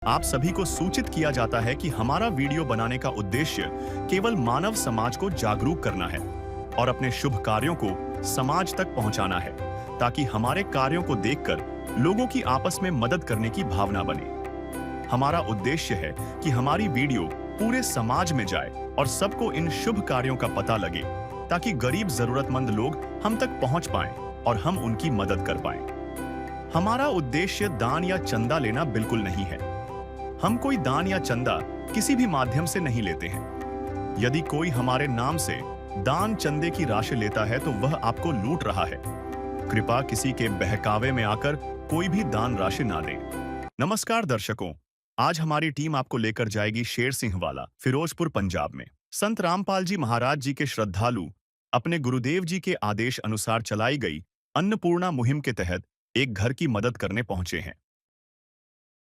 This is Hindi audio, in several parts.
आप सभी को सूचित किया जाता है कि हमारा वीडियो बनाने का उद्देश्य केवल मानव समाज को जागरूक करना है और अपने शुभ कार्यों को समाज तक पहुंचाना है, ताकि हमारे कार्यों को देखकर लोगों की आपस में मदद करने की भावना बने। हमारा उद्देश्य है कि हमारी वीडियो पूरे समाज में जाए और सबको इन शुभ कार्यों का पता लगे, ताकि गरीब जरूरतमंद लोग हम तक पहुंच पाएं और हम उनकी मदद कर पाएं। हमारा उद्देश्य दान या चंदा लेना बिल्कुल नहीं है। हम कोई दान या चंदा किसी भी माध्यम से नहीं लेते हैं। यदि कोई हमारे नाम से दान चंदे की राशि लेता है तो वह आपको लूट रहा है। कृपया किसी के बहकावे में आकर कोई भी दान राशि ना दें। नमस्कार दर्शकों, आज हमारी टीम आपको लेकर जाएगी शेर सिंह वाला, फिरोजपुर, पंजाब में। संत रामपाल जी महाराज जी के श्रद्धालु अपने गुरुदेव जी के आदेश अनुसार चलाई गई अन्नपूर्णा मुहिम के तहत एक घर की मदद करने पहुंचे हैं।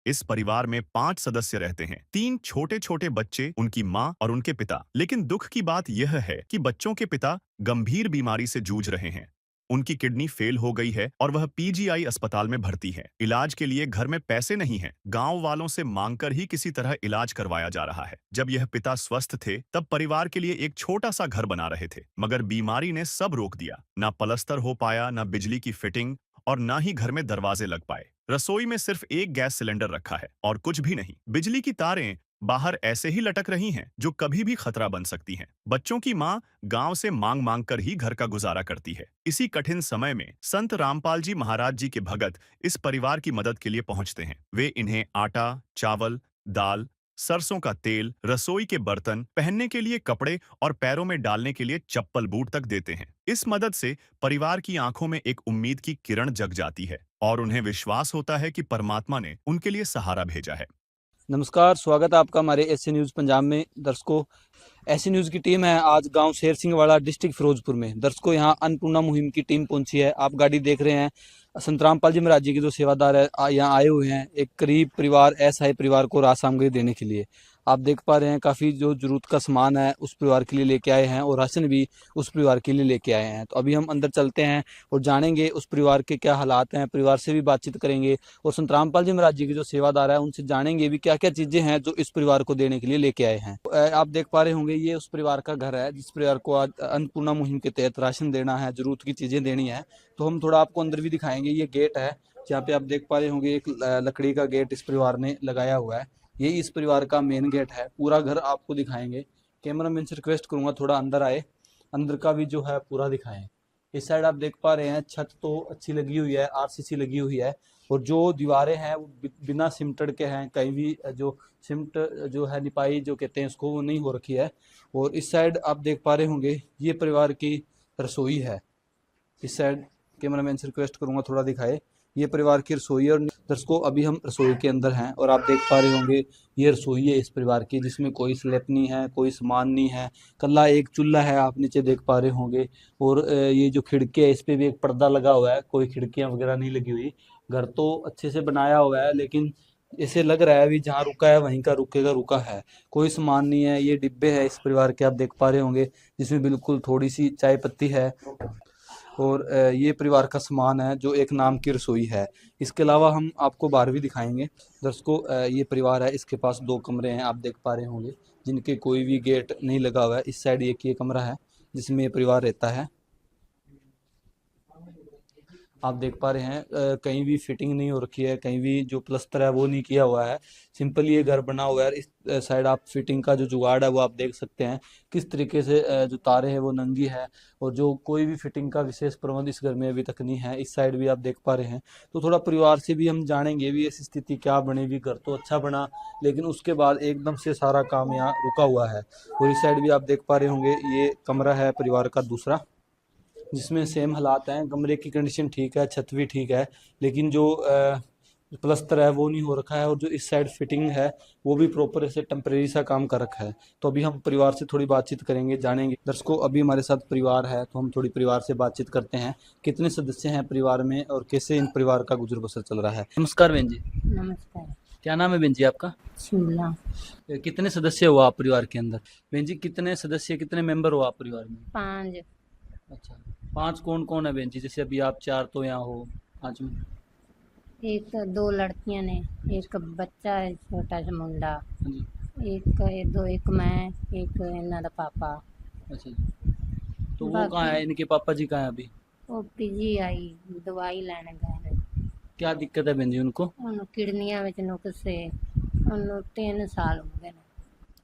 इस परिवार में 5 सदस्य रहते हैं, 3 छोटे छोटे बच्चे, उनकी माँ और उनके पिता। लेकिन दुख की बात यह है कि बच्चों के पिता गंभीर बीमारी से जूझ रहे हैं। उनकी किडनी फेल हो गई है और वह पीजीआई अस्पताल में भर्ती है। इलाज के लिए घर में पैसे नहीं हैं। गांव वालों से मांगकर ही किसी तरह इलाज करवाया जा रहा है। जब यह पिता स्वस्थ थे तब परिवार के लिए एक छोटा सा घर बना रहे थे, मगर बीमारी ने सब रोक दिया। ना पलस्तर हो पाया, ना बिजली की फिटिंग और ना ही घर में दरवाजे लग पाए। रसोई में सिर्फ एक गैस सिलेंडर रखा है और कुछ भी नहीं। बिजली की तारें बाहर ऐसे ही लटक रही हैं, जो कभी भी खतरा बन सकती हैं। बच्चों की माँ गांव से मांग मांग कर ही घर का गुजारा करती है। इसी कठिन समय में संत रामपाल जी महाराज जी के भगत इस परिवार की मदद के लिए पहुंचते हैं। वे इन्हें आटा, चावल, दाल, सरसों का तेल, रसोई के बर्तन, पहनने के लिए कपड़े और पैरों में डालने के लिए चप्पल बूट तक देते हैं। इस मदद से परिवार की आंखों में एक उम्मीद की किरण जग जाती है और उन्हें विश्वास होता है कि परमात्मा ने उनके लिए सहारा भेजा है। नमस्कार, स्वागत है आपका हमारे एसए न्यूज़ पंजाब में। दर्शकों, एसए न्यूज़ की टीम है आज गांव शेर सिंह वाला, डिस्ट्रिक्ट फिरोजपुर में। दर्शकों, यहां अन्नपूर्णा मुहिम की टीम पहुंची है। आप गाड़ी देख रहे हैं, संत रामपाल जी महाराज जी के जो सेवादार है यहाँ आए हुए हैं एक गरीब परिवार, असहाय परिवार को राहत सामग्री देने के लिए। आप देख पा रहे हैं काफ़ी जो जरूरत का सामान है उस परिवार के लिए लेके आए हैं और राशन भी उस परिवार के लिए लेके आए हैं। तो अभी हम अंदर चलते हैं और जानेंगे उस परिवार के क्या हालात हैं, परिवार से भी बातचीत करेंगे और संत रामपाल जी महाराज जी के जो सेवादार है उनसे जानेंगे भी क्या क्या चीज़ें हैं जो इस परिवार को देने के लिए लेके आए हैं। आप देख पा रहे होंगे ये उस परिवार का घर है जिस परिवार को आज अन्नपूर्णा मुहिम के तहत राशन देना है, जरूरत की चीज़ें देनी है। तो हम थोड़ा आपको अंदर भी दिखाएंगे। ये गेट है जहाँ पे आप देख पा रहे होंगे, एक लकड़ी का गेट इस परिवार ने लगाया हुआ है। ये इस परिवार का मेन गेट है। पूरा घर आपको दिखाएंगे। कैमरामैन से रिक्वेस्ट करूंगा थोड़ा अंदर आए, अंदर का भी जो है पूरा दिखाएं। इस साइड आप देख पा रहे हैं छत तो अच्छी लगी हुई है, आरसीसी लगी हुई है और जो दीवारें हैं वो बिना सिमटड़ के हैं। कहीं भी जो सिमट जो है निपाई जो कहते हैं उसको, वो नहीं हो रखी है। और इस साइड आप देख पा रहे होंगे ये परिवार की रसोई है। इस साइड कैमरामैन से रिक्वेस्ट करूंगा थोड़ा दिखाए। ये परिवार की रसोई है और दर्शकों अभी हम रसोई के अंदर हैं और आप देख पा रहे होंगे ये रसोई है इस परिवार की, जिसमें कोई स्लैब नहीं है, कोई सामान नहीं है। कल्ला एक चूल्हा है, आप नीचे देख पा रहे होंगे। और ये जो खिड़की है इस पे भी एक पर्दा लगा हुआ है, कोई खिड़कियां वगैरह नहीं लगी हुई। घर तो अच्छे से बनाया हुआ है लेकिन ऐसे लग रहा है अभी जहाँ रुका है वहीं का रुकेगा रुका है। कोई सामान नहीं है। ये डिब्बे है इस परिवार के, आप देख पा रहे होंगे, जिसमें बिल्कुल थोड़ी सी चाय पत्ती है। और ये परिवार का सामान है जो एक नाम की रसोई है। इसके अलावा हम आपको बाहर भी दिखाएंगे। दर्शकों, ये परिवार है, इसके पास 2 कमरे हैं, आप देख पा रहे होंगे, जिनके कोई भी गेट नहीं लगा हुआ है। इस साइड एक ये कमरा है जिसमें ये परिवार रहता है। आप देख पा रहे हैं कहीं भी फिटिंग नहीं हो रखी है, कहीं भी जो प्लस्तर है वो नहीं किया हुआ है। सिंपल ये घर बना हुआ है। इस साइड आप फिटिंग का जो जुगाड़ है वो आप देख सकते हैं किस तरीके से जो तारे हैं वो नंगी है और जो कोई भी फिटिंग का विशेष प्रबंध इस घर में अभी तक नहीं है। इस साइड भी आप देख पा रहे हैं। तो थोड़ा परिवार से भी हम जानेंगे भी ऐसी स्थिति क्या बनी हुई। घर तो अच्छा बना लेकिन उसके बाद एकदम से सारा काम यहाँ रुका हुआ है। और इस साइड भी आप देख पा रहे होंगे ये कमरा है परिवार का दूसरा, जिसमें सेम हालात हैं। कमरे की कंडीशन ठीक है, छत भी ठीक है, लेकिन जो प्लस्तर है वो नहीं हो रखा है और जो इस साइड फिटिंग है वो भी प्रॉपर ऐसे टेम्परेरी सा काम कर रखा है। तो अभी हम परिवार से थोड़ी बातचीत करेंगे, जानेंगे। दर्शकों, अभी हमारे साथ परिवार है तो हम थोड़ी परिवार से बातचीत करते हैं। कितने सदस्य हैं परिवार में और कैसे इन परिवार का गुजर बसर चल रहा है। नमस्कार बहन जी। नमस्कार। क्या नाम है बहन जी आपका? शिमला। कितने सदस्य हो आप परिवार के अंदर? बहन जी, कितने सदस्य, कितने मेंबर हो आप परिवार में? 5। अच्छा, 5 कौन कौन है बहन जी? जैसे अभी आप 4 तो यहाँ हो, 5 में एक दो लड़कियां ने, एक बच्चा है छोटा सा मुंडा, हाँ जी। एक मैं, एक इन्हां दा पापा। अच्छा जी। तो वो कहाँ बाकी है, इनके पापा जी कहाँ है अभी? ਉਹ PGI ਦਵਾਈ ਲੈਣ ਗਏ ਨੇ। क्या दिक्कत है बहन जी उनको? ਉਹਨੂੰ ਕਿਡਨੀਆਂ ਵਿੱਚ ਨੁਕਸ ਏ। ਉਹਨੂੰ 3 ਸਾਲ ਹੋ ਗਏ ਨੇ।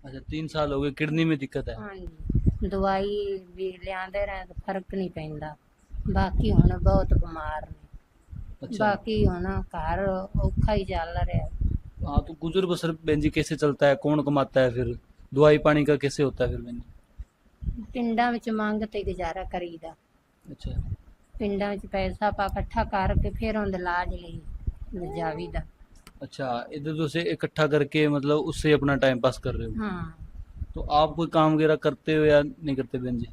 अच्छा 3 साल हो गए, किडनी में दिक्कत है। ਹਾਂਜੀ ਦਵਾਈ ਵੀ ਲਿਆਂਦੇ ਰਹੇ ਤਾਂ ਫਰਕ ਨਹੀਂ ਪੈਂਦਾ। ਬਾਕੀ ਹੁਣ ਬਹੁਤ ਬਿਮਾਰ ਨੇ। अच्छा। ਬਾਕੀ ਹੁਣ ਘਰ ਔਖਾ ਹੀ ਚੱਲ ਰਿਹਾ। हाँ तो गुजर बसर बहन जी कैसे चलता है, कौन कमाता है फिर? दवाई पानी का कैसे होता है फिर बहन जी? ਪਿੰਡਾਂ ਵਿੱਚ ਮੰਗ ਤੇ ਗੁਜ਼ਾਰਾ ਕਰੀਦਾ। अच्छा। ਪਿੰਡਾਂ ਵਿੱਚ ਪੈਸਾ ਆਪਾਂ ਇਕੱਠਾ ਕਰਕੇ ਫਿਰ ਉਹਦੇ ਇਲਾਜ ਲਈ ਲਿਜਾਵੀਦਾ। अच्छा, इधर उधर से इकट्ठा करके मतलब उससे अपना टाइम पास कर रहे हो? ਹਾਂ तो आप कोई काम वगैरह करते हो या नहीं करते बहन जी?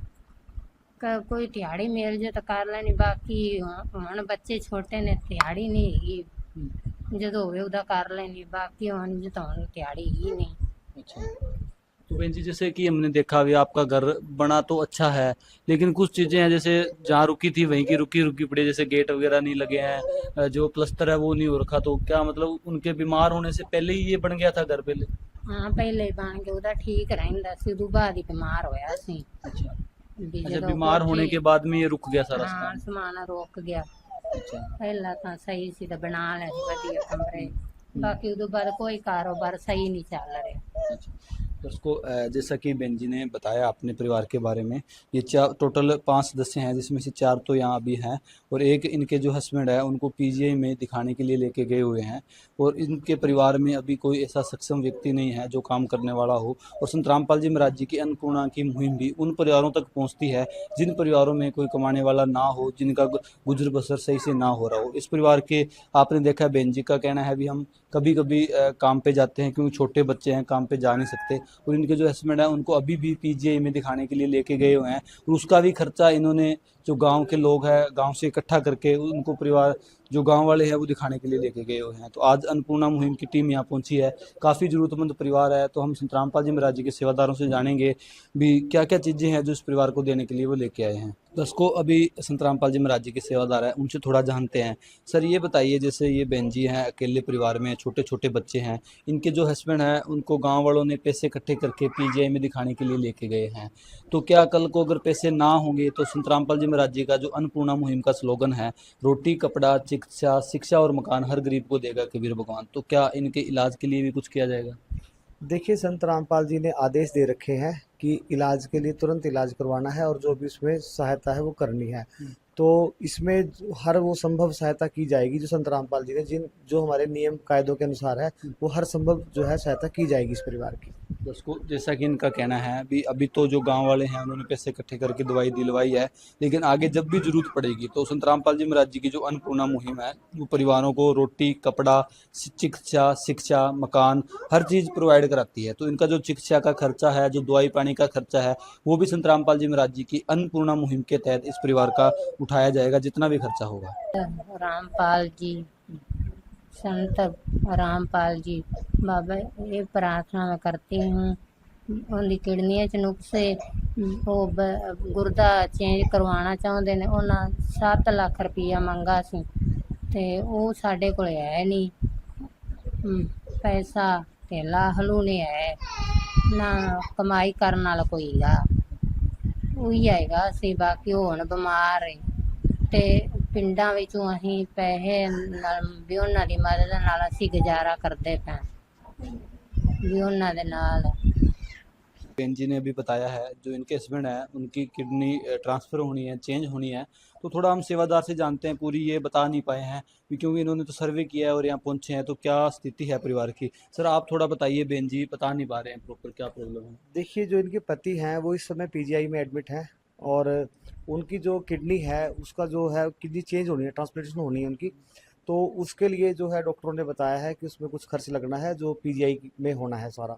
ਕੋਈ ਦਿਹਾੜੀ ਮਿਲ ਜੇ ਤਾਂ ਕਰ ਲੈਣੀ। ਬਾਕੀ ਹੁਣ ਬੱਚੇ ਛੋਟੇ ਨੇ, ਦਿਹਾੜੀ ਨਹੀਂ ਹੈਗੀ। हम्म। ਜਦੋਂ ਹੋਵੇ ਉਹਦਾ ਕਰ ਲੈਣੀ। ਬਾਕੀ ਹੁਣ ਜਿੱਦਾਂ ਹੁਣ ਦਿਹਾੜੀ ਹੀ नहीं। अच्छा। तो बहन जी जैसे कि हमने देखा अभी आपका घर बना तो अच्छा है, लेकिन कुछ चीज़ें हैं जैसे जहाँ रुकी थी वहीं की रुकी रुकी पड़ी है, जैसे गेट वगैरह नहीं लगे हैं, जो प्लस्तर है वो नहीं हो रखा। तो क्या मतलब उनके बीमार होने से पहले ही ये बन गया था घर पहले? ਹਾਂ ਪਹਿਲੇ ਬਣ ਕੇ ਉਹਦਾ ਠੀਕ ਰਹਿੰਦਾ ਸੀ। ਉਦੋਂ ਬਾਅਦ ਹੀ ਬਿਮਾਰ ਹੋਇਆ ਸੀ। अच्छा। ਵੀ अच्छा, ਜਦੋਂ बीमार होने ਕੋਠੀ के बाद में ये रुक गया सारा ਹਾਂ सामान? ਸਮਾਨ ਰੁਕ ਗਿਆ। अच्छा। ਪਹਿਲਾਂ ਤਾਂ ਸਹੀ ਸੀ ਤਾਂ ਬਣਾ ਲਏ ਸੀ ਵਧੀਆ ਕਮਰੇ। हम्म। बाकी उदों बाद कोई कारोबार सही नहीं चल रहा। अच्छा। दोस्तों जैसा कि बेन जी ने बताया अपने परिवार के बारे में, ये चार टोटल 5 सदस्य हैं, जिसमें से 4 तो यहाँ अभी हैं और एक इनके जो हस्बैंड है उनको PGI में दिखाने के लिए लेके गए हुए हैं। और इनके परिवार में अभी कोई ऐसा सक्षम व्यक्ति नहीं है जो काम करने वाला हो। और संत रामपाल जी महाराज जी की अन्नपूर्णा की मुहिम भी उन परिवारों तक पहुँचती है जिन परिवारों में कोई कमाने वाला ना हो, जिनका गुजर बसर सही से ना हो रहा हो। इस परिवार के आपने देखा बेन जी का कहना है भी हम कभी कभी काम पे जाते हैं क्योंकि छोटे बच्चे हैं, काम पे जा नहीं सकते। और इनके जो हस्बैंड है उनको अभी भी PGI में दिखाने के लिए लेके गए हुए हैं और उसका भी खर्चा इन्होंने जो गांव के लोग हैं गांव से इकट्ठा करके उनको परिवार जो गांव वाले हैं वो दिखाने के लिए लेके गए हुए हैं। तो आज अन्नपूर्णा मुहिम की टीम यहाँ पहुंची है, काफ़ी ज़रूरतमंद परिवार है। तो हम संत रामपाल जी महाराज जी के सेवादारों से जानेंगे भी क्या क्या चीज़ें हैं जो इस परिवार को देने के लिए वो लेके आए हैं। दर्शकों अभी संत रामपाल जी महाराज जी के सेवादार हैं, उनसे थोड़ा जानते हैं। सर ये बताइए, जैसे ये बहन जी हैं, अकेले परिवार में छोटे छोटे बच्चे हैं, इनके जो हस्बैंड हैं उनको गांव वालों ने पैसे इकट्ठे करके PGI में दिखाने के लिए लेके गए हैं। तो क्या कल को अगर पैसे ना होंगे तो संत रामपाल जी महाराज जी का जो अन्नपूर्णा मुहिम का स्लोगन है, रोटी कपड़ा चिकित्सा शिक्षा और मकान हर गरीब को देगा कबीर भगवान, तो क्या इनके इलाज के लिए भी कुछ किया जाएगा? देखिए, संत रामपाल जी ने आदेश दे रखे हैं कि इलाज के लिए तुरंत इलाज करवाना है और जो भी उसमें सहायता है वो करनी है। तो इसमें हर वो संभव सहायता की जाएगी जो संत रामपाल जी ने जो हमारे नियम कायदों के अनुसार है, वो हर संभव जो है सहायता की जाएगी इस परिवार की। दोस्तों जैसा कि इनका कहना है अभी तो जो गांव वाले हैं उन्होंने पैसे इकट्ठे करके दवाई दिलवाई है, लेकिन आगे जब भी जरूरत पड़ेगी तो संत रामपाल जी महाराज जी की जो अन्नपूर्णा मुहिम है वो परिवारों को रोटी कपड़ा चिकित्सा शिक्षा मकान हर चीज़ प्रोवाइड कराती है। तो इनका जो चिकित्सा का खर्चा है, जो दवाई पानी का खर्चा है, वो भी संत रामपाल जी महाराज जी की अन्नपूर्णा मुहिम के तहत इस परिवार का उठाया जाएगा, जितना भी खर्चा होगा। रामपाल जी, संत रामपाल जी, बाबा ये प्रार्थना मैं करती हूँ। उनकी किडनियां च नुक्से, वो गुर्दा चेंज करवाना चाਹੁੰਦੇ ਨੇ। ਉਹਨਾਂ 7 ਲੱਖ ਰੁਪਈਆ ਮੰਗਾ ਸੀ ਤੇ ਉਹ ਸਾਡੇ ਕੋਲ ਹੈ ਨਹੀਂ। ਪੈਸਾ ਧੇਲਾ ਹਲੂ ਨਹੀਂ ਹੈ, ਨਾ ਕਮਾਈ ਕਰਨ ਵਾਲਾ ਕੋਈ ਹੈਗਾ। ਉਹੀ ਹੈਗਾ ਸੀ। ਬਾਕੀ ਉਹ ਹੁਣ ਬਿਮਾਰ ਹੈ ਤੇ ਪਿੰਡਾਂ ਵਿੱਚੋਂ ਅਸੀਂ ਪੈਸੇ ਨਾਲ ਵੀ ਉਹਨਾਂ ਦੀ ਮਦਦ ਨਾਲ ਅਸੀਂ ਗੁਜ਼ਾਰਾ ਕਰਦੇ ਪਏ ਵੀ ਉਹਨਾਂ ਦੇ ਨਾਲ। बेन जी ने अभी बताया है जो इनके हस्बैंड है उनकी किडनी ट्रांसफ़र होनी है, चेंज होनी है। तो थोड़ा हम सेवादार से जानते हैं, पूरी ये बता नहीं पाए हैं क्योंकि इन्होंने तो सर्वे किया है और यहाँ पहुँचे हैं, तो क्या स्थिति है परिवार की। सर आप थोड़ा बताइए, बेन जी बता नहीं पा रहे हैं प्रॉपर क्या प्रॉब्लम है। देखिए, जो इनके पति हैं वो इस समय PGI में एडमिट हैं और उनकी जो किडनी है उसका जो है किडनी चेंज होनी है, ट्रांसप्लांटेशन होनी है उनकी। तो उसके लिए जो है डॉक्टरों ने बताया है कि उसमें कुछ खर्च लगना है जो PGI में होना है सारा।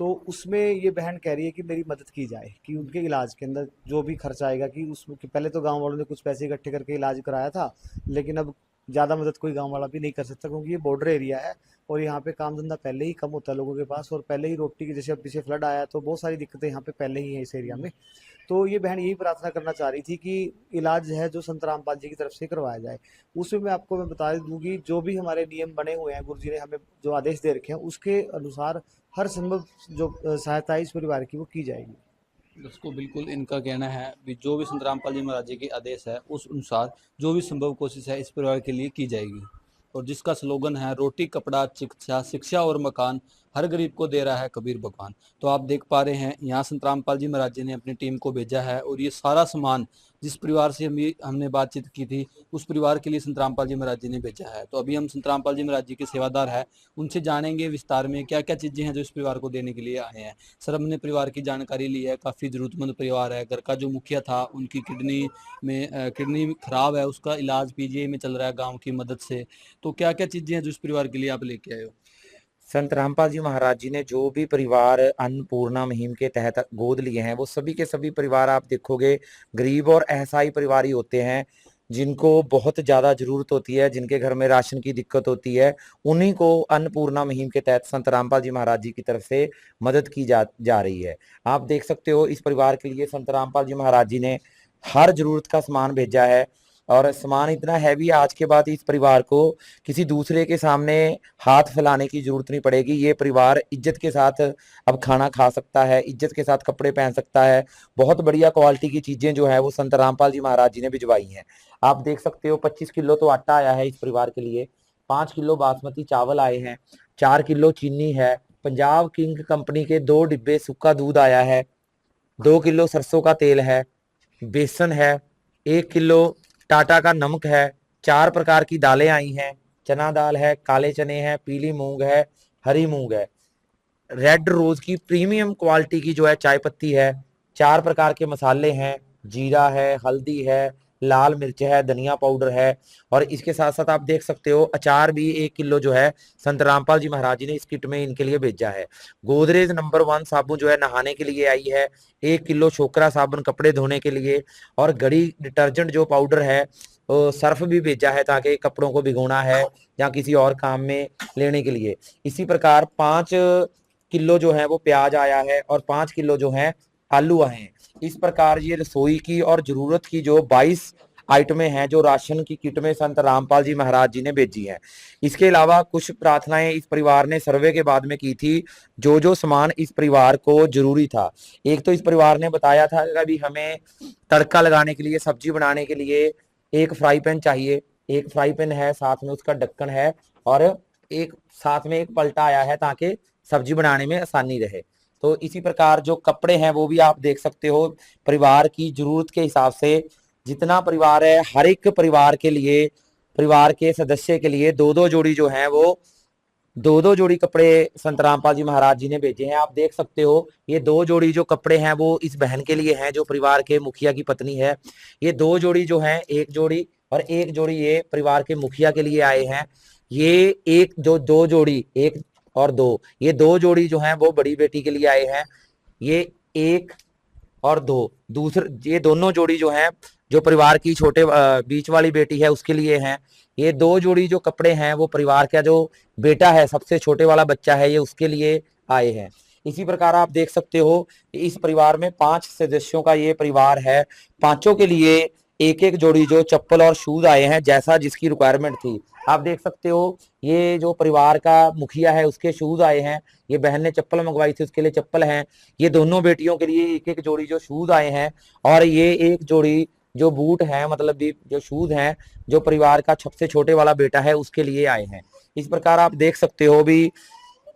तो उसमें ये बहन कह रही है कि मेरी मदद की जाए कि उनके इलाज के अंदर जो भी खर्चा आएगा कि उसमें कि पहले तो गांव वालों ने कुछ पैसे इकट्ठे करके इलाज कराया था, लेकिन अब ज़्यादा मदद कोई गांव वाला भी नहीं कर सकता क्योंकि ये बॉर्डर एरिया है और यहाँ पे काम धंधा पहले ही कम होता है लोगों के पास और पहले ही रोटी की, जैसे अब पीछे फ्लड आया तो बहुत सारी दिक्कतें यहाँ पे पहले ही हैं इस एरिया में। तो ये बहन यही प्रार्थना करना चाह रही थी कि इलाज है जो संत रामपाल जी की तरफ से करवाया जाए। उसमें मैं बता दूं कि जो भी हमारे नियम बने हुए हैं, गुरु जी ने हमें जो आदेश दे रखे हैं, उसके अनुसार हर संभव जो सहायता है इस परिवार की वो की जाएगी। दोस्तों बिल्कुल इनका कहना है भी जो भी संत रामपाल जी महाराज जी के आदेश है उस अनुसार जो भी संभव कोशिश है इस परिवार के लिए की जाएगी। और जिसका स्लोगन है रोटी कपड़ा शिक्षा शिक्षा और मकान, हर गरीब को दे रहा है कबीर भगवान। तो आप देख पा रहे हैं यहाँ संत रामपाल जी महाराज जी ने अपनी टीम को भेजा है और ये सारा सामान जिस परिवार से हमने बातचीत की थी उस परिवार के लिए संत रामपाल जी महाराज जी ने भेजा है। तो अभी हम संत रामपाल जी महाराज जी के सेवादार हैं, उनसे जानेंगे विस्तार में क्या क्या चीजें हैं जो इस परिवार को देने के लिए आए हैं। सर, हमने परिवार की जानकारी ली है, काफी जरूरतमंद परिवार है। घर का जो मुखिया था उनकी किडनी खराब है, उसका इलाज पीजीआई में चल रहा है गाँव की मदद से। तो क्या क्या चीजें हैं जो इस परिवार के लिए आप लेके आए हो? संत रामपाल जी महाराज जी ने जो भी परिवार अन्नपूर्णा मुहिम के तहत गोद लिए हैं वो सभी के सभी परिवार आप देखोगे गरीब और असहाय परिवार ही होते हैं, जिनको बहुत ज़्यादा जरूरत होती है, जिनके घर में राशन की दिक्कत होती है, उन्हीं को अन्नपूर्णा मुहिम के तहत संत रामपाल जी महाराज जी की तरफ से मदद की जा रही है। आप देख सकते हो इस परिवार के लिए संत रामपाल जी महाराज जी ने हर जरूरत का सामान भेजा है और सामान इतना हैवी आज के बाद इस परिवार को किसी दूसरे के सामने हाथ फैलाने की जरूरत नहीं पड़ेगी। ये परिवार इज्जत के साथ अब खाना खा सकता है, इज्जत के साथ कपड़े पहन सकता है। बहुत बढ़िया क्वालिटी की चीजें जो है वो संत रामपाल जी महाराज जी ने भिजवाई हैं। आप देख सकते हो 25 किलो तो आटा आया है इस परिवार के लिए, 5 किलो बासमती चावल आए हैं, 4 किलो चीनी है, पंजाब किंग कंपनी के 2 डिब्बे सूखा दूध आया है, 2 किलो सरसों का तेल है, बेसन है, 1 किलो टाटा का नमक है, 4 प्रकार की दालें आई हैं, चना दाल है, काले चने हैं, पीली मूंग है, हरी मूंग है, रेड रोज की प्रीमियम क्वालिटी की जो है चाय पत्ती है, 4 प्रकार के मसाले हैं, जीरा है, हल्दी है, लाल मिर्च है, धनिया पाउडर है। और इसके साथ साथ आप देख सकते हो अचार भी 1 किलो जो है संत रामपाल जी महाराज जी ने इस किट में इनके लिए भेजा है। गोदरेज नंबर 1 साबुन जो है नहाने के लिए आई है, 1 किलो छोकरा साबुन कपड़े धोने के लिए, और घड़ी डिटर्जेंट जो पाउडर है, सर्फ भी भेजा है ताकि कपड़ों को भिगोना है या किसी और काम में लेने के लिए। इसी प्रकार 5 किलो जो है वो प्याज आया है और 5 किलो जो है आलू आए हैं। इस प्रकार ये रसोई की और जरूरत की जो 22 आइटमें हैं जो राशन की किट में संत रामपाल जी महाराज जी ने भेजी हैं। इसके अलावा कुछ प्रार्थनाएं इस परिवार ने सर्वे के बाद में की थी, जो जो सामान इस परिवार को जरूरी था। एक तो इस परिवार ने बताया था कि अभी हमें तड़का लगाने के लिए, सब्जी बनाने के लिए एक फ्राई पैन चाहिए, एक फ्राई पैन है, साथ में उसका ढक्कन है और एक साथ में एक पलटा आया है ताकि सब्जी बनाने में आसानी रहे। तो इसी प्रकार जो कपड़े हैं वो भी आप देख सकते हो परिवार की जरूरत के हिसाब से, जितना परिवार है हर एक परिवार के लिए, परिवार के सदस्य के लिए 2-2 जोड़ी जो है वो 2-2 जोड़ी कपड़े संत रामपाल जी महाराज जी ने भेजे हैं। आप देख सकते हो ये 2 जोड़ी जो कपड़े हैं वो इस बहन के लिए हैं जो परिवार के मुखिया की पत्नी है। ये 2 जोड़ी जो है, 1 जोड़ी और 1 जोड़ी ये परिवार के मुखिया के लिए आए हैं। ये एक जो 2 जोड़ी, 1 और 2, ये 2 जोड़ी जो है वो बड़ी बेटी के लिए आए हैं। ये 1 और 2 दूसरे, ये दोनों जोड़ी जो है जो परिवार की छोटे बीच वाली बेटी है उसके लिए हैं। ये 2 जोड़ी जो कपड़े हैं वो परिवार का जो बेटा है, सबसे छोटे वाला बच्चा है, ये उसके लिए आए हैं। इसी प्रकार आप देख सकते हो इस परिवार में 5 सदस्यों का ये परिवार है, पांचों के लिए एक एक जोड़ी जो चप्पल और शूज आए हैं जैसा जिसकी रिक्वायरमेंट थी। आप देख सकते हो ये जो परिवार का मुखिया है उसके शूज आए हैं, ये बहन ने चप्पल मंगवाई थी उसके लिए चप्पल हैं, ये दोनों बेटियों के लिए एक एक जोड़ी जो शूज आए हैं, और ये एक जोड़ी जो बूट है, मतलब जो शूज हैं जो परिवार का सबसे छोटे वाला बेटा है उसके लिए आए हैं। इस प्रकार आप देख सकते हो भी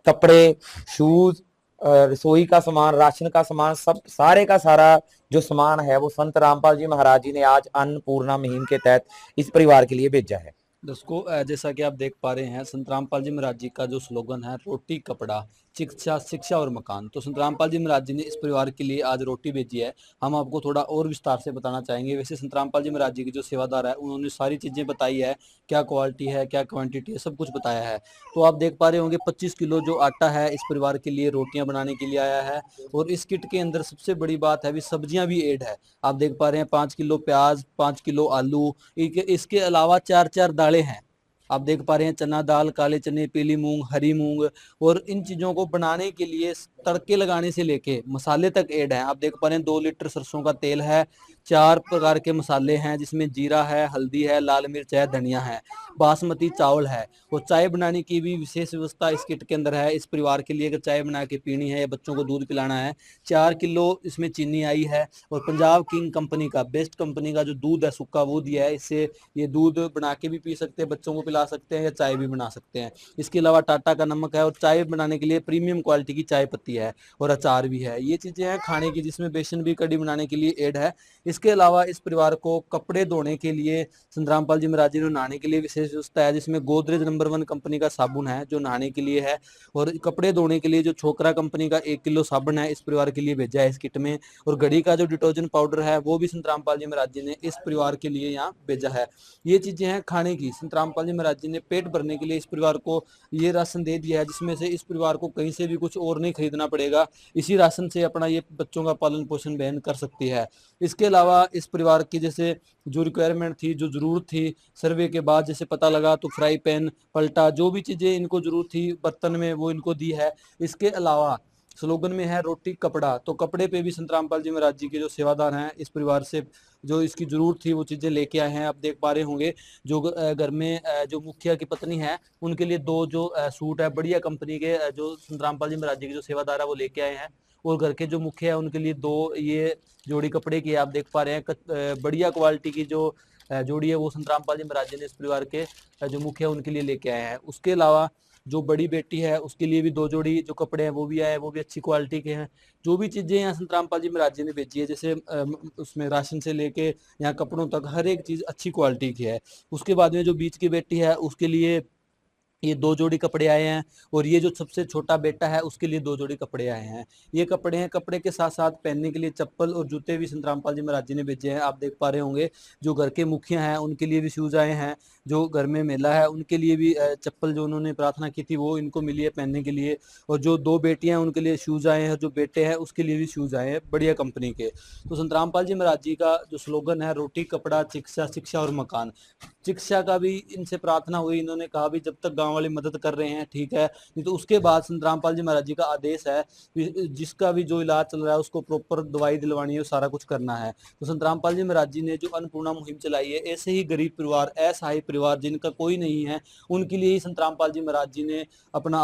कपड़े, शूज, रसोई का सामान, राशन का सामान, सब सारे का सारा जो सामान है वो संत रामपाल जी महाराज जी ने आज अन्नपूर्णा मुहिम के तहत इस परिवार के लिए भेजा है। दोस्तों जैसा कि आप देख पा रहे हैं संत रामपाल जी महाराज जी का जो स्लोगन है रोटी कपड़ा शिक्षा शिक्षा और मकान, तो संत रामपाल जी महाराज जी ने इस परिवार के लिए आज रोटी भेजी है। हम आपको थोड़ा और विस्तार से बताना चाहेंगे। वैसे संत रामपाल जी महाराज जी के जो सेवादार है उन्होंने सारी चीजें बताई है, क्या क्वालिटी है, क्या क्वांटिटी है, सब कुछ बताया है। तो आप देख पा रहे होंगे 25 किलो जो आटा है इस परिवार के लिए रोटियां बनाने के लिए आया है। और इस किट के अंदर सबसे बड़ी बात है भी सब्जियां भी ऐड है। आप देख पा रहे हैं 5 किलो प्याज, 5 किलो आलू, इसके अलावा 4-4 दालें हैं। आप देख पा रहे हैं चना दाल, काले चने, पीली मूंग, हरी मूंग, और इन चीजों को बनाने के लिए तड़के लगाने से लेके मसाले तक ऐड है। आप देख पा रहे हैं 2 लीटर सरसों का तेल है, 4 प्रकार के मसाले हैं जिसमें जीरा है, हल्दी है, लाल मिर्च है, धनिया है, बासमती चावल है, और चाय बनाने की भी विशेष व्यवस्था इस किट के अंदर है। इस परिवार के लिए अगर चाय बना के पीनी है या बच्चों को दूध पिलाना है, 4 किलो इसमें चीनी आई है, और पंजाब किंग कंपनी का, बेस्ट कंपनी का जो दूध है सूखा वो दिया है। इससे ये दूध बना के भी पी सकते हैं, बच्चों को पिला सकते हैं, या चाय भी बना सकते हैं। इसके अलावा टाटा का नमक है, और चाय बनाने के लिए प्रीमियम क्वालिटी की चाय पत्ती है, और अचार भी है। ये चीजें हैं खाने की, जिसमें बेसन भी कड़ी बनाने के लिए ऐड है। इसके अलावा इस परिवार को कपड़े धोने के लिए संत रामपाल जी महाराज जी ने नहाने के लिए विशेष व्यवस्था है, जिसमें गोदरेज नंबर 1 कंपनी का साबुन है जो नहाने के लिए है, और कपड़े धोने के लिए जो छोकरा कंपनी का 1 किलो साबुन है इस परिवार के लिए भेजा है इस किट में, और घड़ी का जो डिटर्जेंट पाउडर है वो भी संत रामपाल जी महाराज जी ने इस परिवार के लिए यहाँ भेजा है। ये चीजें हैं खाने की। संत रामपाल जी महाराज जी ने पेट भरने के लिए इस परिवार को ये राशन दे दिया है, जिसमें से इस परिवार को कहीं से भी कुछ और नहीं खरीदना पड़ेगा। इसी राशन से अपना ये बच्चों का पालन पोषण बहन कर सकती है। इसके अलावा इस परिवार की जैसे जो रिक्वायरमेंट थी, जो जरूरत थी, सर्वे के बाद जैसे पता लगा, तो फ्राई पैन, पलटा, जो भी चीजें इनको जरूरत थी बर्तन में वो इनको दी है। इसके अलावा स्लोगन में है रोटी कपड़ा, तो कपड़े पे भी संत रामपाल जी महाराज जी के जो सेवादार हैं इस परिवार से जो इसकी जरूरत थी वो चीजें लेके आए हैं। आप देख पा रहे होंगे जो घर में जो मुखिया की पत्नी है उनके लिए 2 जो सूट है बढ़िया कंपनी के, जो संत रामपाल जी महाराज जी के जो सेवादार है वो लेके आए हैं, और घर के जो मुखिया है उनके लिए 2 ये जोड़ी कपड़े की आप देख पा रहे हैं। बढ़िया क्वालिटी की जो जोड़ी है वो संत रामपाल जी महाराज जी ने इस परिवार के जो मुखिया उनके लिए लेके आए हैं। उसके अलावा जो बड़ी बेटी है उसके लिए भी 2 जोड़ी जो कपड़े हैं वो भी आए, वो भी अच्छी क्वालिटी के हैं। जो भी चीजें यहाँ संत रामपाल जी महाराज जी ने भेजी है, जैसे उसमें राशन से लेके यहाँ कपड़ों तक हर एक चीज अच्छी क्वालिटी की है। उसके बाद में जो बीच की बेटी है उसके लिए ये 2 जोड़ी कपड़े आए हैं, और ये जो सबसे छोटा बेटा है उसके लिए 2 जोड़ी कपड़े आए हैं। ये कपड़े हैं, कपड़े के साथ साथ पहनने के लिए चप्पल और जूते भी संत रामपाल जी महाराज जी ने भेजे हैं। आप देख पा रहे होंगे जो घर के मुखिया हैं उनके लिए भी शूज आए हैं, जो घर में महिला है उनके लिए भी चप्पल जो उन्होंने प्रार्थना की थी वो इनको मिली है पहनने के लिए, और जो 2 बेटियां हैं उनके लिए शूज आए हैं, जो बेटे हैं उसके लिए भी शूज आए हैं बढ़िया कंपनी के। तो संत रामपाल जी महाराज जी का जो स्लोगन है रोटी कपड़ा शिक्षा, शिक्षा और मकान। शिक्षा का भी इनसे प्रार्थना हुई, इन्होंने कहा भी जब तक गांव वाले मदद कर रहे हैं ठीक है, नहीं तो उसके बाद संत रामपाल जी महाराज जी का आदेश है जिसका भी जो इलाज चल रहा है उसको प्रॉपर दवाई दिलवानी है, सारा कुछ करना है। तो संत रामपाल जी महाराज जी ने जो अन्नपूर्णा मुहिम चलाई है, ऐसे ही गरीब परिवार, असहाय परिवार जिनका कोई नहीं है उनके लिए ही संत रामपाल जी महाराज जी ने अपना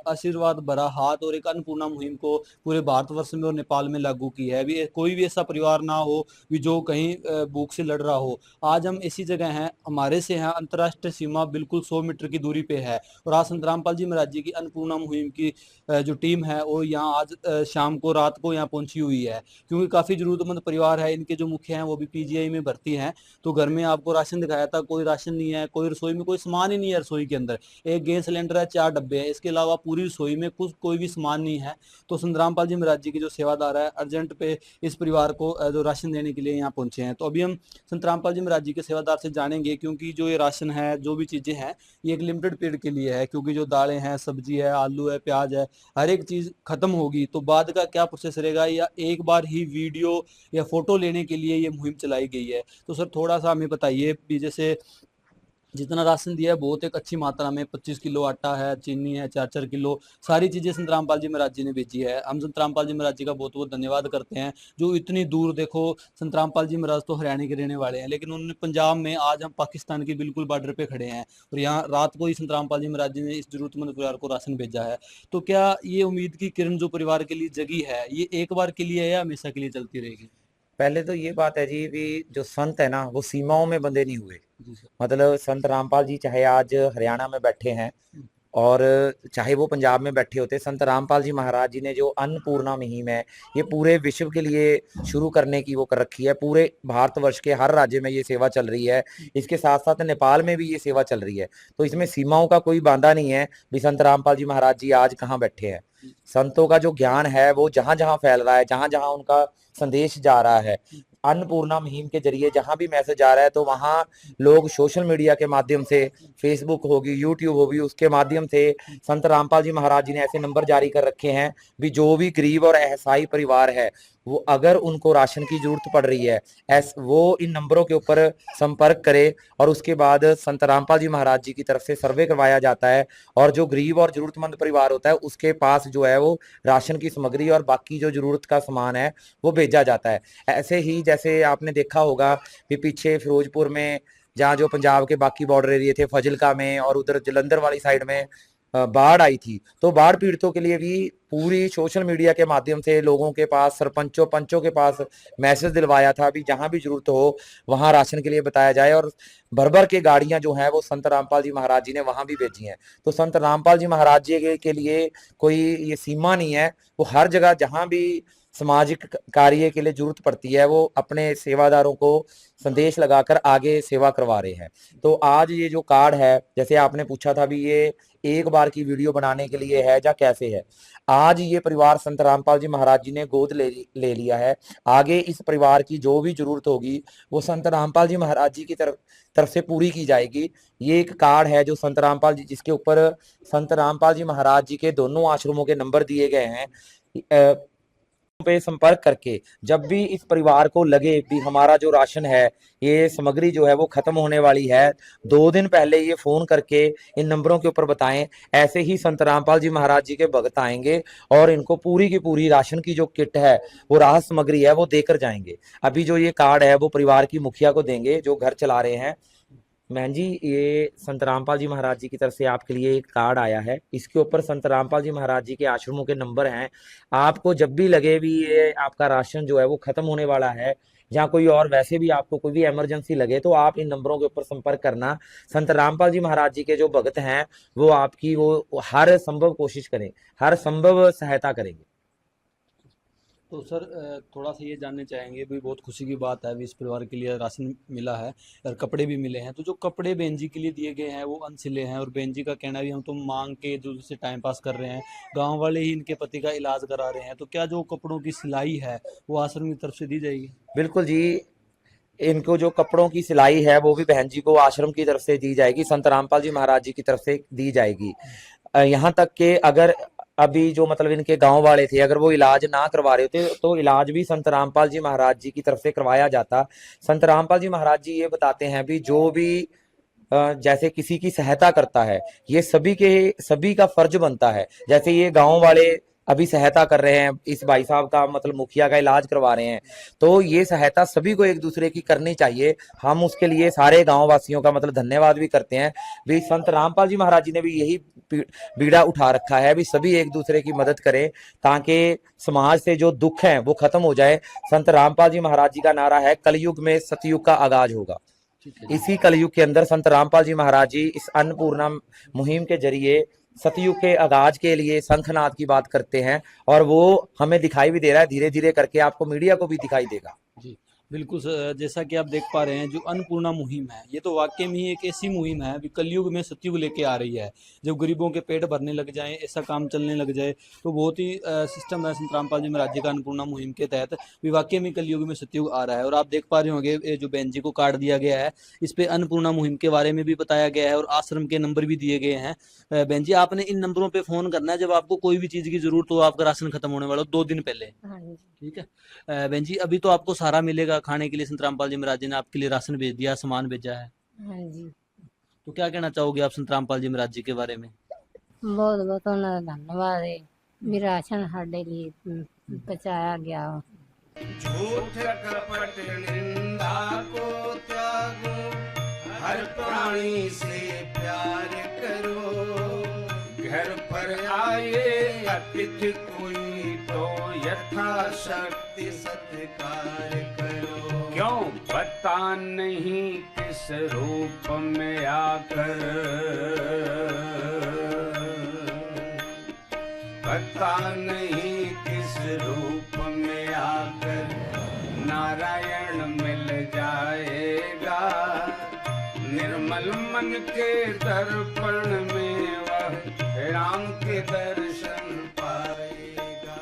आशीर्वाद भरा हाथ और एक अन्नपूर्णा मुहिम को पूरे भारतवर्ष में और नेपाल में लागू की है। भी कोई भी ऐसा परिवार ना हो भी जो कहीं भूख से लड़ रहा हो। आज हम ऐसी जगह हैं, हमारे से यहाँ अंतर्राष्ट्रीय सीमा बिल्कुल 100 मीटर की दूरी पे है, और आज संत रामपाल जी महाराज जी की अन्नपूर्णा मुहिम की जो टीम है वो यहाँ आज शाम को रात को यहाँ पहुंची हुई है, क्योंकि काफी जरूरतमंद परिवार है। इनके जो मुखिया हैं वो भी पीजीआई में भर्ती हैं। तो घर में आपको राशन दिखाया था, कोई राशन नहीं है, कोई रसोई में कोई सामान ही नहीं है। रसोई के अंदर एक गैस सिलेंडर है, 4 डब्बे हैं, इसके अलावा पूरी रसोई में कुछ कोई भी सामान नहीं है। तो संत रामपाल जी महाराज जी के जो सेवादार है अर्जेंट पे इस परिवार को जो राशन देने के लिए यहाँ पहुंचे हैं। तो अभी हम संत रामपाल जी महाराज जी के सेवादार से जानेंगे, क्योंकि जो ये राशन है, जो भी चीजें हैं, ये एक लिमिटेड पीरियड के लिए है, क्योंकि जो दालें हैं, सब्जी है, आलू है, प्याज है, हर एक चीज खत्म होगी तो बाद का क्या प्रोसेस रहेगा, या एक बार ही वीडियो या फोटो लेने के लिए ये मुहिम चलाई गई है। तो सर थोड़ा सा हमें बताइए भी, जैसे जितना राशन दिया है बहुत एक अच्छी मात्रा में, 25 किलो आटा है, चीनी है, 4-4 किलो, सारी चीजें संत रामपाल जी महाराज जी ने भेजी है। हम संत रामपाल जी महाराज जी का बहुत बहुत धन्यवाद करते हैं, जो इतनी दूर, देखो संत रामपाल जी महाराज तो हरियाणा के रहने वाले हैं, लेकिन उन्होंने पंजाब में, आज हम पाकिस्तान की बिल्कुल बॉर्डर पे खड़े हैं, और यहाँ रात को ही संत रामपाल जी महाराज जी ने इस जरूरतमंद परिवार को राशन भेजा है। तो क्या ये उम्मीद की किरण जो परिवार के लिए जगी है, ये एक बार के लिए है या हमेशा के लिए चलती रहेगी? पहले तो ये बात है जी भी जो संत है ना वो सीमाओं में बंधे नहीं हुए। जी सर। मतलब संत रामपाल जी चाहे आज हरियाणा में बैठे हैं और चाहे वो पंजाब में बैठे होते, संत रामपाल जी महाराज जी ने जो अन्नपूर्णा मुहिम है ये पूरे विश्व के लिए शुरू करने की वो कर रखी है। पूरे भारतवर्ष के हर राज्य में ये सेवा चल रही है, इसके साथ साथ नेपाल में भी ये सेवा चल रही है। तो इसमें सीमाओं का कोई बांधा नहीं है भी संत रामपाल जी महाराज जी आज कहाँ बैठे हैं। संतों का जो ज्ञान है वो जहां जहां फैल रहा है, जहां जहां उनका संदेश जा रहा है, अन्नपूर्णा मुहिम के जरिए जहां भी मैसेज आ रहा है, तो वहां लोग सोशल मीडिया के माध्यम से, फेसबुक होगी, यूट्यूब होगी, उसके माध्यम से संत रामपाल जी महाराज जी ने ऐसे नंबर जारी कर रखे हैं भी जो भी गरीब और असहाय परिवार है वो अगर उनको राशन की जरूरत पड़ रही है वो इन नंबरों के ऊपर संपर्क करे और उसके बाद संत रामपाल जी महाराज जी की तरफ से सर्वे करवाया जाता है और जो गरीब और जरूरतमंद परिवार होता है उसके पास जो है वो राशन की सामग्री और बाकी जो जरूरत का सामान है वो भेजा जाता है। ऐसे ही जैसे आपने देखा होगा कि पीछे फिरोजपुर में जहाँ जो पंजाब के बाकी बॉर्डर एरिया थे, फाजिलका में और उधर जलंधर वाली साइड में बाढ़ आई थी, तो बाढ़ पीड़ितों के लिए भी पूरी सोशल मीडिया के माध्यम से लोगों के पास, सरपंचों पंचों के पास मैसेज दिलवाया था भी जहां भी जरूरत हो वहां राशन के लिए बताया जाए और भर भर के गाड़ियां जो हैं वो संत रामपाल जी महाराज जी ने वहां भी भेजी हैं। तो संत रामपाल जी महाराज जी के लिए कोई ये सीमा नहीं है, वो हर जगह जहां भी सामाजिक कार्य के लिए जरूरत पड़ती है वो अपने सेवादारों को संदेश लगाकर आगे सेवा करवा रहे हैं। तो आज ये जो कार्ड है, जैसे आपने पूछा था भी ये एक बार की वीडियो बनाने के लिए है या कैसे है, आज ये परिवार संत रामपाल जी महाराज जी ने गोद ले लिया है। आगे इस परिवार की जो भी जरूरत होगी वो संत रामपाल जी महाराज जी की तरफ से पूरी की जाएगी। ये एक कार्ड है जो संत रामपाल जी, जिसके ऊपर संत रामपाल जी महाराज जी के दोनों आश्रमों के नंबर दिए गए हैं। पे संपर्क करके जब भी इस परिवार को लगे कि हमारा जो राशन है, ये सामग्री जो है वो खत्म होने वाली है, 2 दिन पहले ये फोन करके इन नंबरों के ऊपर बताएं। ऐसे ही संत रामपाल जी महाराज जी के भक्त आएंगे और इनको पूरी की पूरी राशन की जो किट है, वो राहत सामग्री है, वो देकर जाएंगे। अभी जो ये कार्ड है वो परिवार की मुखिया को देंगे जो घर चला रहे हैं। बहन जी, ये संत रामपाल जी महाराज जी की तरफ से आपके लिए एक कार्ड आया है, इसके ऊपर संत रामपाल जी महाराज जी के आश्रमों के नंबर हैं। आपको जब भी लगे भी ये आपका राशन जो है वो खत्म होने वाला है या कोई और वैसे भी आपको कोई भी इमरजेंसी लगे, तो आप इन नंबरों के ऊपर संपर्क करना। संत रामपाल जी महाराज जी के जो भक्त हैं वो आपकी वो हर संभव कोशिश करें, हर संभव सहायता करेंगे। तो सर थोड़ा सा ये जानने चाहेंगे भी, बहुत खुशी की बात है भी इस परिवार के लिए राशन मिला है और कपड़े भी मिले हैं। तो जो कपड़े बहन जी के लिए दिए गए हैं वो अनसिले हैं और बहन जी का कहना भी हम तो मांग के जो से टाइम पास कर रहे हैं, गांव वाले ही इनके पति का इलाज करा रहे हैं। तो क्या जो कपड़ों की सिलाई है वो आश्रम की तरफ से दी जाएगी? बिल्कुल जी, इनको जो कपड़ों की सिलाई है वो भी बहन जी को आश्रम की तरफ से दी जाएगी, संत रामपाल जी महाराज जी की तरफ से दी जाएगी। यहाँ तक कि अगर अभी जो मतलब इनके गांव वाले थे, अगर वो इलाज ना करवा रहे होते तो इलाज भी संत रामपाल जी महाराज जी की तरफ से करवाया जाता। संत रामपाल जी महाराज जी ये बताते हैं भी जो भी जैसे किसी की सहायता करता है ये सभी का फर्ज बनता है। जैसे ये गांव वाले अभी सहायता कर रहे हैं, इस भाई साहब का मतलब मुखिया का इलाज करवा रहे हैं, तो ये सहायता सभी को एक दूसरे की करनी चाहिए। हम उसके लिए सारे गांव वासियों का मतलब धन्यवाद भी करते हैं। भी संत रामपाल जी महाराज जी ने भी यही बीड़ा उठा रखा है भी सभी एक दूसरे की मदद करें ताकि समाज से जो दुख है वो खत्म हो जाए। संत रामपाल जी महाराज जी का नारा है, कलयुग में सतयुग का आगाज होगा। इसी कलयुग के अंदर संत रामपाल जी महाराज जी इस अन्नपूर्णा मुहिम के जरिए सतयुग के आगाज के लिए शंखनाद की बात करते हैं और वो हमें दिखाई भी दे रहा है, धीरे धीरे करके आपको मीडिया को भी दिखाई देगा। जी बिल्कुल सर, जैसा कि आप देख पा रहे हैं जो अन्नपूर्णा मुहिम है, ये तो वाकई में ही एक ऐसी मुहिम है अभी कलयुग में सतयुग लेके आ रही है। जब गरीबों के पेट भरने लग जाएं, ऐसा काम चलने लग जाए तो बहुत ही सिस्टम है संत रामपाल जी महाराज जी का अन्नपूर्णा मुहिम के तहत भी वाकई में कलयुग में सतयुग आ रहा है। और आप देख पा रहे होंगे जो बहन जी को कार्ड दिया गया है, इस पे अन्नपूर्णा मुहिम के बारे में भी बताया गया है और आश्रम के नंबर भी दिए गए हैं। बहन जी, आपने इन नंबरों पे फोन करना है जब आपको कोई भी चीज की जरूरत हो, आपका राशन खत्म होने वाला हो 2 दिन पहले। हाँ जी। ठीक है बहन जी, अभी तो आपको सारा मिलेगा खाने के लिए, संत रामपाल जी महाराज जी ने आपके लिए राशन भेज दिया, सामान भेजा है। हाँ जी, तो क्या कहना चाहोगे आप संत रामपाल जी महाराज जी के बारे में? बहुत बहुत उन्होंने धन्यवाद है भी राशन साढ़े लिए पहुँचाया गया हो। झूठ कपट निंदा को त्यागो, हर प्राणी से प्यार करो। घर पर आए अतिथि कोई तो यथाशक्ति सत्कार करो। क्यों पता नहीं किस रूप में आकर, पता नहीं किस रूप में आकर नारायण मिल जाएगा। निर्मल मन के दर्पण में वह राम के दर्शन पाएगा।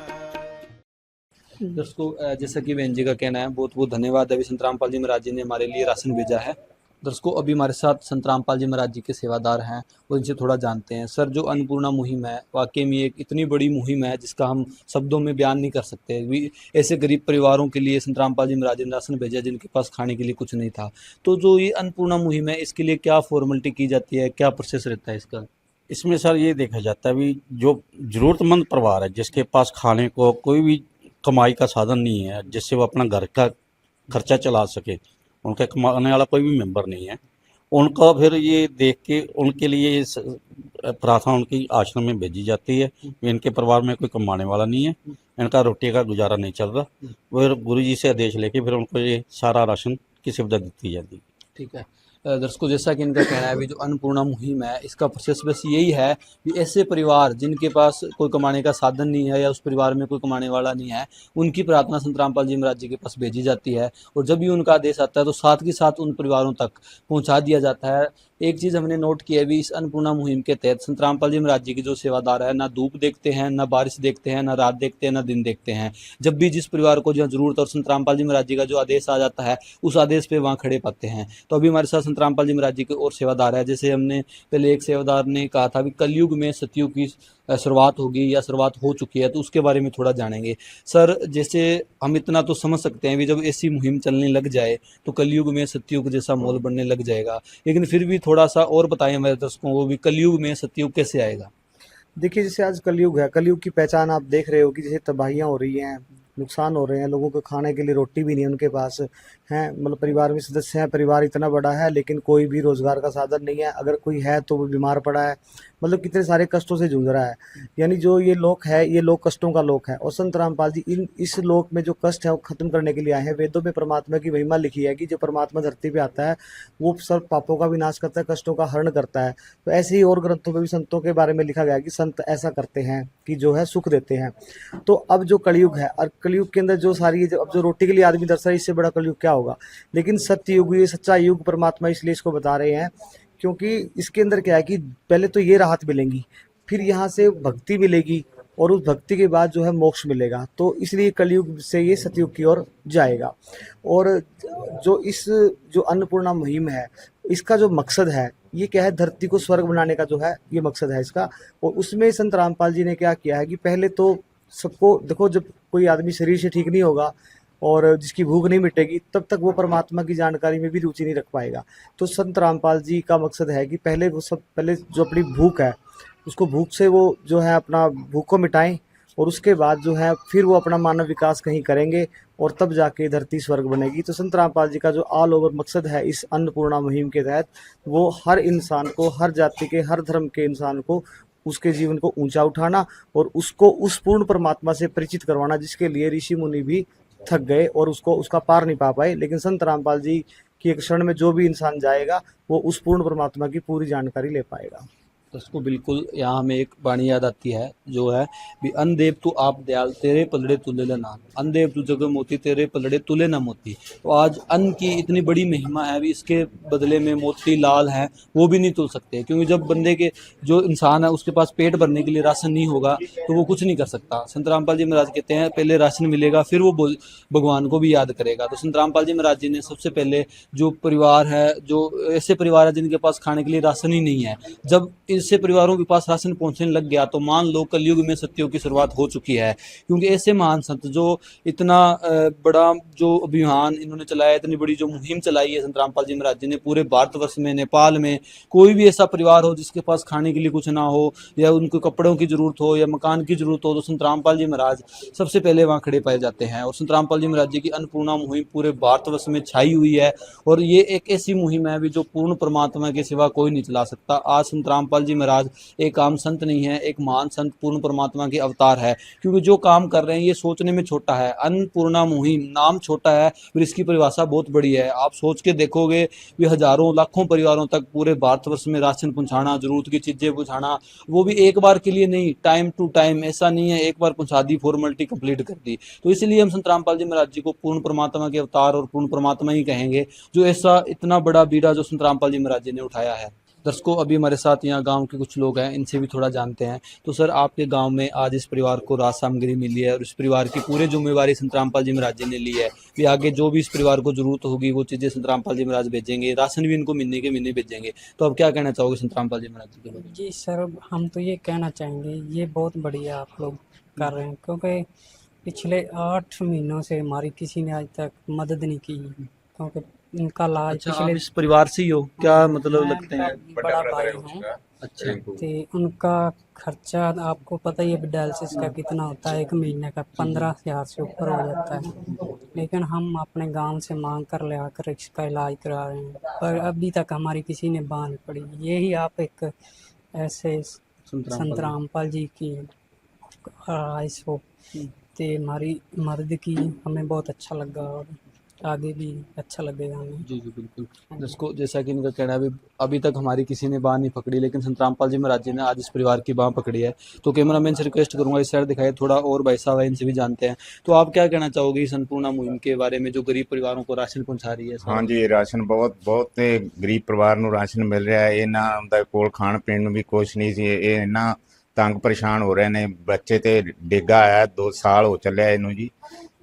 दोस्तों जैसा कि बहन जी का कहना है, बहुत बहुत धन्यवाद। अभी संत रामपाल जी महाराज जी ने हमारे लिए राशन भेजा है। दर्शकों, अभी हमारे साथ संत रामपाल जी महाराज जी के सेवादार हैं और इनसे थोड़ा जानते हैं। सर, जो अन्नपूर्णा मुहिम है वाकई में एक इतनी बड़ी मुहिम है जिसका हम शब्दों में बयान नहीं कर सकते। ऐसे गरीब परिवारों के लिए संत रामपाल जी महाराज ने राशन भेजा जिनके पास खाने के लिए कुछ नहीं था। तो जो ये अन्नपूर्णा मुहिम है इसके लिए क्या फॉर्मेलिटी की जाती है, क्या प्रोसेस रहता है इसका? इसमें सर ये देखा जाता है भी जो ज़रूरतमंद परिवार है जिसके पास खाने को कोई भी कमाई का साधन नहीं है जिससे वो अपना घर का खर्चा चला सके, उनका कमाने वाला कोई भी मेंबर नहीं है, उनका फिर ये देख के उनके लिए प्रार्थना उनकी आश्रम में भेजी जाती है। इनके परिवार में कोई कमाने वाला नहीं है, इनका रोटी का गुजारा नहीं चल रहा, फिर गुरु जी से आदेश लेके फिर उनको ये सारा राशन की सुविधा दी जाती है। ठीक है दर्शकों, जैसा कि इनका कहना है भी जो अन्नपूर्णा मुहिम है इसका प्रोसेस बस यही है कि ऐसे परिवार जिनके पास कोई कमाने का साधन नहीं है या उस परिवार में कोई कमाने वाला नहीं है, उनकी प्रार्थना संत रामपाल जी महाराज जी के पास भेजी जाती है और जब भी उनका आदेश आता है तो साथ के साथ उन परिवारों तक पहुंचा दिया जाता है। एक चीज़ हमने नोट की है भी इस अन्नपूर्णा मुहिम के तहत संत रामपाल जी महाराज जी के जो सेवादार है ना धूप देखते हैं, ना बारिश देखते हैं, ना रात देखते हैं, ना दिन देखते हैं। जब भी जिस परिवार को जहाँ जरूरत है और संत रामपाल जी महाराज जी का जो आदेश आ जाता है उस आदेश पे वहाँ खड़े पाते हैं। तो अभी हमारे साथ संत रामपाल जी महाराज जी के और सेवादार है। जैसे हमने पहले एक सेवादार ने कहा था कि कलयुग में सतयुग की शुरुआत होगी या शुरुआत हो चुकी है, तो उसके बारे में थोड़ा जानेंगे। सर, जैसे हम इतना तो समझ सकते हैं भी जब ऐसी मुहिम चलने लग जाए तो कलयुग में सतयुग जैसा माहौल बनने लग जाएगा, लेकिन फिर भी थोड़ा सा और बताएं हमारे दर्शकों को भी कलयुग में सतयुग कैसे आएगा। देखिए, जैसे आज कलयुग है, कलयुग की पहचान आप देख रहे हो कि जैसे तबाहियां हो रही हैं, नुकसान हो रहे हैं, लोगों को खाने के लिए रोटी भी नहीं है उनके पास हैं, मतलब परिवार में सदस्य हैं, परिवार इतना बड़ा है लेकिन कोई भी रोजगार का साधन नहीं है, अगर कोई है तो वो बीमार पड़ा है, मतलब कितने सारे कष्टों से जूझ रहा है। यानी जो ये लोक है, ये लोक कष्टों का लोक है और संत रामपाल जी इस लोक में जो कष्ट है वो खत्म करने के लिए आए हैं। वेदों में परमात्मा की महिमा लिखी है कि जो परमात्मा धरती पे आता है वो सब पापों का विनाश करता है, कष्टों का हरण करता है। तो ऐसे ही और ग्रंथों में भी संतों के बारे में लिखा गया है कि संत ऐसा करते हैं कि जो है सुख देते हैं। तो अब जो कलयुग है और कलयुग के अंदर जो सारी अब जो रोटी के लिए आदमी तरस रहा है, इससे बड़ा कलयुग क्या होगा। लेकिन सत्य युग, ये सच्चा युग परमात्मा इसलिए इसको बता रहे हैं क्योंकि इसके अंदर क्या है कि पहले तो ये राहत मिलेंगी, फिर यहाँ से भक्ति मिलेगी और उस भक्ति के बाद जो है मोक्ष मिलेगा। तो इसलिए कलयुग से ये सतयुग की ओर जाएगा। और जो अन्नपूर्णा मुहिम है, इसका जो मकसद है ये क्या है, धरती को स्वर्ग बनाने का जो है ये मकसद है इसका। और उसमें संत रामपाल जी ने क्या किया है कि पहले तो सबको देखो, जब कोई आदमी शरीर से ठीक नहीं होगा और जिसकी भूख नहीं मिटेगी तब तक वो परमात्मा की जानकारी में भी रुचि नहीं रख पाएगा। तो संत रामपाल जी का मकसद है कि पहले जो अपनी भूख है उसको भूख से वो जो है अपना भूख को मिटाएं और उसके बाद जो है फिर वो अपना मानव विकास कहीं करेंगे और तब जाके धरती स्वर्ग बनेगी। तो संत रामपाल जी का जो ऑल ओवर मकसद है इस अन्नपूर्णा मुहिम के तहत, वो हर इंसान को, हर जाति के, हर धर्म के इंसान को उसके जीवन को ऊंचा उठाना और उसको उस पूर्ण परमात्मा से परिचित करवाना जिसके लिए ऋषि मुनि भी थक गए और उसका पार नहीं पा पाए। लेकिन संत रामपाल जी की एक शरण में जो भी इंसान जाएगा वो उस पूर्ण परमात्मा की पूरी जानकारी ले पाएगा। उसको बिल्कुल यहाँ हमें एक वाणी याद आती है जो है भी अन देव तू आप दयाल तेरे पलड़े तुले नाम, अन देव तू जग मोती तेरे पलड़े तुले ना मोती। तो आज अन्न की इतनी बड़ी महिमा है भी इसके बदले में मोती लाल है वो भी नहीं तुल सकते, क्योंकि जब बंदे के जो इंसान है उसके पास पेट भरने के लिए राशन नहीं होगा तो वो कुछ नहीं कर सकता। संत रामपाल जी महाराज कहते हैं पहले राशन मिलेगा फिर वो भगवान को भी याद करेगा। तो संत रामपाल जी महाराज जी ने सबसे पहले जो परिवार है, जो ऐसे परिवार है जिनके पास खाने के लिए राशन ही नहीं है, जब इससे परिवारों के पास राशन पहुंचने लग गया तो मान लो कलयुग में सतयुग की शुरुआत हो चुकी है। क्योंकि ऐसे महान संत जो इतना बड़ा जो अभियान इन्होंने चलाया, इतनी बड़ी जो मुहिम चलाई है संत रामपाल जी महाराज जी ने पूरे भारतवर्ष में, नेपाल में कोई भी ऐसा परिवार हो जिसके पास खाने के लिए कुछ ना हो या उनको कपड़ों की जरूरत हो या मकान की जरूरत हो, तो संत रामपाल जी महाराज सबसे पहले वहाँ खड़े पाए जाते हैं। और संत रामपाल जी महाराज जी की अन्नपूर्णा मुहिम पूरे भारतवर्ष में छाई हुई है और ये एक ऐसी मुहिम है भी जो पूर्ण परमात्मा के सिवा कोई नहीं चला सकता। आज संत रामपाल जी महाराज एक आम संत नहीं है, एक महान संत पूर्ण परमात्मा के अवतार है। क्योंकि जो काम कर रहे हैं ये सोचने में छोटा है, अन्नपूर्णा मुहिम नाम छोटा है पर इसकी परिभाषा बहुत बड़ी है। आप सोच के देखोगे भी हजारों लाखों परिवारों तक पूरे भारतवर्ष में राशन पहुंचाना, जरूरत की चीजें पहुंचाना, वो भी एक बार के लिए नहीं, टाइम टू टाइम। ऐसा नहीं है एक बार पहुंचा दी फॉर्मेलिटी कंप्लीट कर दी। तो इसलिए हम संत रामपाल जी महाराज जी को पूर्ण परमात्मा के अवतार और पूर्ण परमात्मा ही कहेंगे, जो ऐसा इतना बड़ा बीड़ा जो संत रामपाल जी महाराज जी ने उठाया है। दर्शकों, अभी हमारे साथ यहाँ गांव के कुछ लोग हैं, इनसे भी थोड़ा जानते हैं। तो सर, आपके गांव में आज इस परिवार को राहत सामग्री मिली है और इस परिवार की पूरी जिम्मेवारी संत रामपाल जी महाराज जी ने ली है कि आगे जो भी इस परिवार को जरूरत होगी वो चीज़ें संत रामपाल जी महाराज भेजेंगे, राशन भी इनको महीने के महीने भेजेंगे। तो अब क्या कहना चाहोगे संत रामपाल जी महाराज जी के बारे में? जी सर, हम तो ये कहना चाहेंगे ये बहुत बढ़िया आप लोग कर रहे हैं, क्योंकि पिछले 8 महीनों से हमारी किसी ने आज तक मदद नहीं की, क्योंकि इनका इलाज अच्छा, आप पिछले इस परिवार से ही हो क्या? मतलब मैं लगते हैं। उनका बड़ा भाई हूँ। अच्छा, तो उनका खर्चा आपको पता ही है डायलिसिस का कितना होता है, 1 महीने का 15,000 से ऊपर हो जाता है। लेकिन हम अपने गांव से मांग कर ले आकर इसका इलाज करा रहे हैं, पर अभी तक हमारी किसी ने बांह नहीं पड़ी। यही आप एक ऐसे संत रामपाल जी की आइस हो ते हमारी मदद की, हमें बहुत अच्छा लगा और आगे भी अच्छा लगेगा हमें। जी जी बिल्कुल। दर्शकों, जैसा कि इनका कहना है, अभी तक हमारी किसी ने बांह नहीं पकड़ी, लेकिन संत रामपाल जी महाराज जी ने आज इस परिवार की बांह पकड़ी है। तो कैमरामैन से रिक्वेस्ट करूंगा इस साइड दिखाए थोड़ा, और भाई साहब है इनसे भी जानते हैं। तो आप क्या कहना चाहोगे इस अन्नपूर्णा मुहिम के बारे में, जो गरीब परिवारों को राशन पहुंचा रही है? हाँ जी, राशन बहुत ਗਰੀਬ ਪਰਿਵਾਰ ਨੂੰ ਰਾਸ਼ਨ ਮਿਲ ਰਿਹਾ ਹੈ। ਇਹਨਾਂ ਦਾ ਕੋਲ ਖਾਣ ਪੀਣ ਨੂੰ ਵੀ ਕੁਛ ਨਹੀਂ ਸੀ। ਇਹ ਇੰਨਾ ਤੰਗ ਪਰੇਸ਼ਾਨ ਹੋ ਰਹੇ ਨੇ। ਬੱਚੇ ਤੇ ਡਿੱਗਾ ਆਇਆ, 2 ਸਾਲ ਹੋ ਚੱਲਿਆ ਇਹਨੂੰ ਜੀ।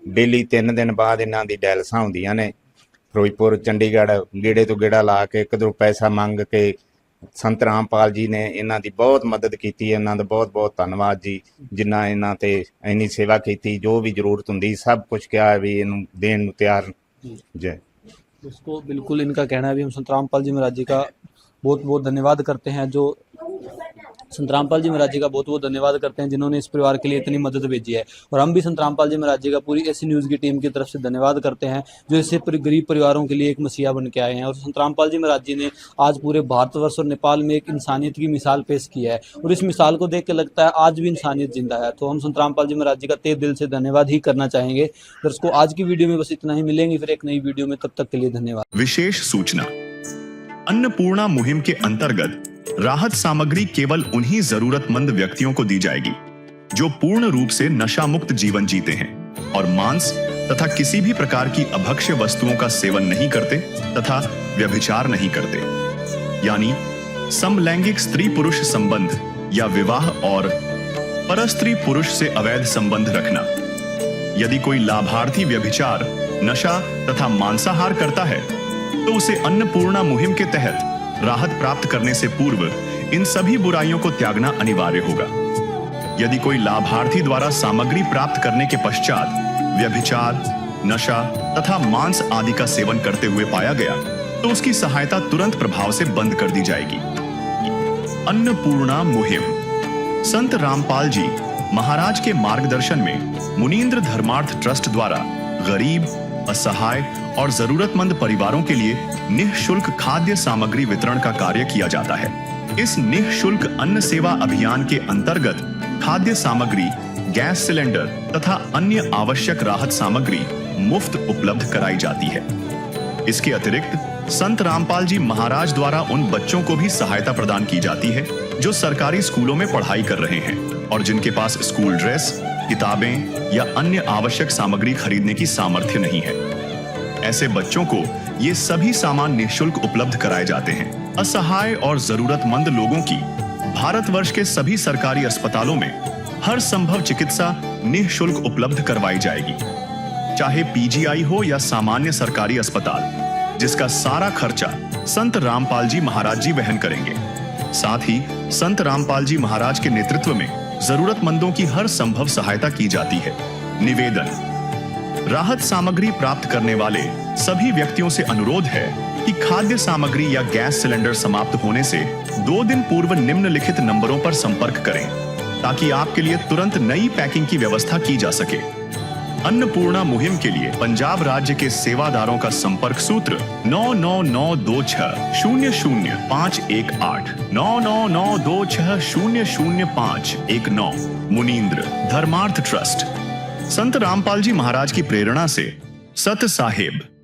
ਡੇਲੀ 3 ਦਿਨ ਬਾਅਦ ਇਹਨਾਂ ਦੀ ਡਾਇਲਸਾਂ ਹੁੰਦੀਆਂ ਨੇ। ਫਿਰੋਜ਼ਪੁਰ ਚੰਡੀਗੜ੍ਹ ਗੇੜੇ ਤੋਂ ਗੇੜਾ ਲਾ ਕੇ ਕਿਧਰੋਂ ਪੈਸਾ ਮੰਗ ਕੇ ਸੰਤ ਰਾਮਪਾਲ ਜੀ ਨੇ ਇਹਨਾਂ ਦੀ ਬਹੁਤ ਮਦਦ ਕੀਤੀ ਹੈ। ਇਹਨਾਂ ਦਾ ਬਹੁਤ ਬਹੁਤ ਧੰਨਵਾਦ ਜੀ, ਜਿਨ੍ਹਾਂ ਇਹਨਾਂ ਤੇ ਇੰਨੀ ਸੇਵਾ ਕੀਤੀ। ਜੋ ਵੀ ਜ਼ਰੂਰਤ ਹੁੰਦੀ ਸਭ ਕੁਝ ਕਿਹਾ ਵੀ ਇਹਨੂੰ ਦੇਣ ਨੂੰ ਤਿਆਰ। जय। उसको बिल्कुल इनका कहना है भी हम संत रामपाल जी महाराज जी का बहुत बहुत धन्यवाद करते हैं, जो संत रामपाल जी महाराज जी का बहुत बहुत धन्यवाद करते हैं जिन्होंने इस परिवार के लिए इतनी मदद भेजी है। और हम भी संत रामपाल जी महाराज जी का पूरी एसी न्यूज़ की टीम की तरफ से धन्यवाद करते हैं, जो इससे गरीब परिवारों के लिए एक मसीहा बन के आए हैं। और संत रामपाल जी महाराज जी ने आज पूरे भारतवर्ष और नेपाल में एक इंसानियत की मिसाल पेश की है, और इस मिसाल को देख के लगता है आज भी इंसानियत जिंदा है। तो हम संत रामपाल जी महाराज जी का तहे दिल से धन्यवाद ही करना चाहेंगे। दर्शकों, आज की वीडियो में बस इतना ही, मिलेंगे फिर एक नई वीडियो में, तब तक के लिए धन्यवाद। विशेष सूचना, अन्नपूर्णा मुहिम के अंतर्गत राहत सामग्री केवल उन्हीं जरूरतमंद व्यक्तियों को दी जाएगी जो पूर्ण रूप से नशा मुक्त जीवन जीते हैं और मांस तथा किसी भी प्रकार की अभक्ष्य वस्तुओं का सेवन नहीं करते तथा व्यभिचार नहीं करते, यानी समलैंगिक स्त्री पुरुष संबंध या विवाह और परस्त्री पुरुष से अवैध संबंध रखना। यदि कोई लाभार्थी व्यभिचार, नशा तथा मांसाहार करता है तो उसे अन्नपूर्णा मुहिम के तहत राहत प्राप्त करने से पूर्व इन सभी बुराइयों को त्यागना अनिवार्य होगा। यदि कोई लाभार्थी द्वारा सामग्री प्राप्त करने के पश्चात व्यभिचार, नशा तथा मांस आदि का सेवन करते हुए पाया गया तो उसकी सहायता तुरंत प्रभाव से बंद कर दी जाएगी। अन्नपूर्णा मुहिम संत रामपाल जी महाराज के मार्गदर्शन में मुनींद्र धर्मार्थ ट्रस्ट द्वारा गरीब, असहाय और जरूरतमंद परिवारों के लिए निःशुल्क खाद्य सामग्री वितरण का कार्य किया जाता है। इस निःशुल्क अन्न सेवा अभियान के अंतर्गत खाद्य सामग्री, गैस सिलेंडर तथा अन्य आवश्यक राहत सामग्री मुफ्त उपलब्ध कराई जाती है। इसके अतिरिक्त संत रामपाल जी महाराज द्वारा उन बच्चों को भी सहायता प्रदान की जाती है जो सरकारी स्कूलों में पढ़ाई कर रहे हैं और जिनके पास स्कूल ड्रेस, किताबें या अन्य आवश्यक सामग्री खरीदने की सामर्थ्य नहीं है। ऐसे बच्चों को ये सभी सामान निःशुल्क उपलब्ध कराए जाते हैं। असहाय और जरूरतमंद लोगों की भारतवर्ष के सभी सरकारी अस्पतालों में हर संभव चिकित्सा निःशुल्क उपलब्ध करवाई जाएगी, चाहे पीजीआई हो या सामान्य सरकारी अस्पताल, जिसका सारा खर्चा संत रामपाल जी महाराज जी वहन करेंगे। साथ ही संत रामपाल जी महाराज के नेतृत्व में जरूरतमंदों की हर संभव सहायता की जाती है। निवेदन, राहत सामग्री प्राप्त करने वाले सभी व्यक्तियों से अनुरोध है कि खाद्य सामग्री या गैस सिलेंडर समाप्त होने से 2 दिन पूर्व निम्नलिखित नंबरों पर संपर्क करें ताकि आपके लिए तुरंत नई पैकिंग की व्यवस्था की जा सके। अन्नपूर्णा मुहिम के लिए पंजाब राज्य के सेवादारों का संपर्क सूत्र 9992600518 9992600519। मुनींद्र धर्मार्थ ट्रस्ट, संत रामपाल जी महाराज की प्रेरणा से सत साहेब।